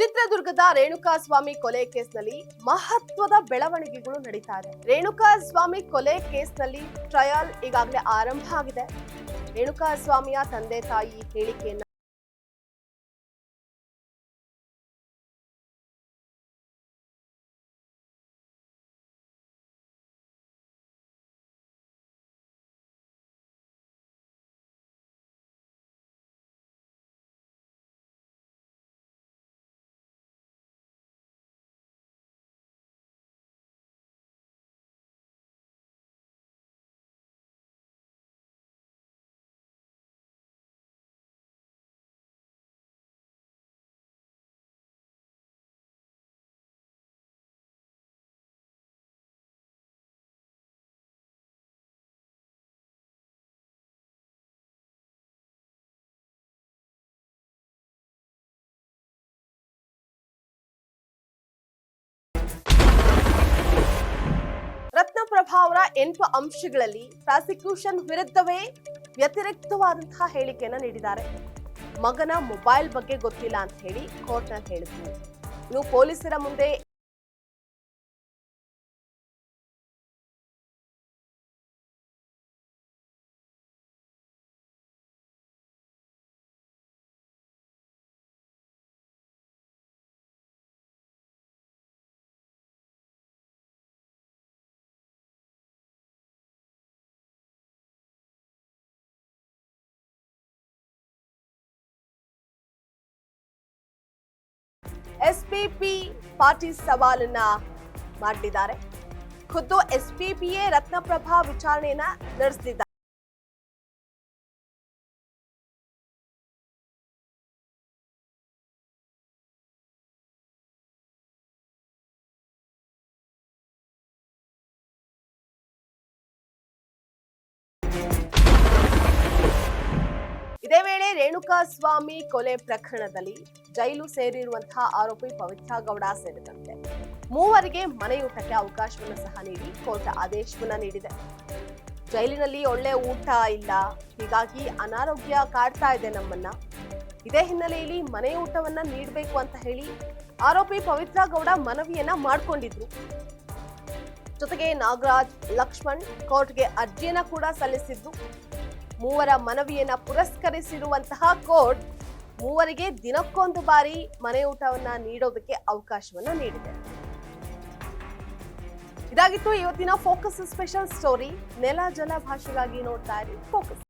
ಚಿತ್ರದುರ್ಗದ ರೇಣುಕಾಸ್ವಾಮಿ ಕೊಲೆ ಕೇಸ್ನಲ್ಲಿ ಮಹತ್ವದ ಬೆಳವಣಿಗೆಗಳು ನಡೀತಾ ಇದೆ. ರೇಣುಕಾಸ್ವಾಮಿ ಕೊಲೆ ಕೇಸ್ನಲ್ಲಿ ಟ್ರಯಲ್ ಈಗಾಗಲೇ ಆರಂಭ ಆಗಿದೆ. ರೇಣುಕಾಸ್ವಾಮಿಯ ತಂದೆ ತಾಯಿ ಹೇಳಿಕೆಯನ್ನ ರತ್ನಪ್ರಭಾ ಅವರ 8 ಅಂಶಗಳಲ್ಲಿ ಪ್ರಾಸಿಕ್ಯೂಷನ್ ವಿರುದ್ಧವೇ ವ್ಯತಿರಿಕ್ತವಾದಂತಹ ಹೇಳಿಕೆಯನ್ನ ನೀಡಿದ್ದಾರೆ. ಮಗನ ಮೊಬೈಲ್ ಬಗ್ಗೆ ಗೊತ್ತಿಲ್ಲ ಅಂತ ಹೇಳಿ ಕೋರ್ಟ್ನಲ್ಲಿ ಹೇಳಿದ್ರು. ಇನ್ನು ಪೊಲೀಸರ ಮುಂದೆ ಎಸ್ಪಿಪಿ ಪಾರ್ಟಿ ಸವಾಲನ್ನ ಮಾಡಿದ್ದಾರೆ. ಖುದ್ದು ಎಸ್ಪಿಪಿಯೇ ರತ್ನಪ್ರಭಾ ವಿಚಾರಣೆಯನ್ನ ನಡೆಸಲಿದ್ದಾರೆ. ಇದೇ ವೇಳೆ ರೇಣುಕಾಸ್ವಾಮಿ ಕೊಲೆ ಪ್ರಕರಣದಲ್ಲಿ ಜೈಲು ಸೇರಿರುವಂತಹ ಆರೋಪಿ ಪವಿತ್ರ ಗೌಡ ಸೇರಿದಂತೆ ಮೂವರಿಗೆ ಮನೆಯೂಟಕ್ಕೆ ಅವಕಾಶವನ್ನು ಸಹ ನೀಡಿ ಕೋರ್ಟ್ ಆದೇಶವನ್ನ ನೀಡಿದೆ. ಜೈಲಿನಲ್ಲಿ ಒಳ್ಳೆ ಊಟ ಇಲ್ಲ, ಹೀಗಾಗಿ ಅನಾರೋಗ್ಯ ಕಾಡ್ತಾ ಇದೆ ನಮ್ಮನ್ನ. ಇದೇ ಹಿನ್ನೆಲೆಯಲ್ಲಿ ಮನೆಯೂಟವನ್ನ ನೀಡಬೇಕು ಅಂತ ಹೇಳಿ ಆರೋಪಿ ಪವಿತ್ರ ಗೌಡ ಮನವಿಯನ್ನ ಮಾಡಿಕೊಂಡಿದ್ರು. ಜೊತೆಗೆ ನಾಗರಾಜ್, ಲಕ್ಷ್ಮಣ್ ಕೋರ್ಟ್ಗೆ ಅರ್ಜಿಯನ್ನ ಕೂಡ ಸಲ್ಲಿಸಿದ್ರು. ಮೂವರ ಮನವಿಯನ್ನ ಪುರಸ್ಕರಿಸಿರುವಂತಹ ಕೋರ್ಟ್ ಮೂವರಿಗೆ ದಿನಕ್ಕೊಂದು ಬಾರಿ ಮನೆಯೂಟವನ್ನ ನೀಡೋದಕ್ಕೆ ಅವಕಾಶವನ್ನ ನೀಡಿದೆ. ಇದಾಗಿತ್ತು ಇವತ್ತಿನ ಫೋಕಸ್ ಸ್ಪೆಷಲ್ ಸ್ಟೋರಿ. ನೆಲ ಜಲ ಭಾಷೆಗಾಗಿ ನೋಡ್ತಾ ಇರಿ ಫೋಕಸ್.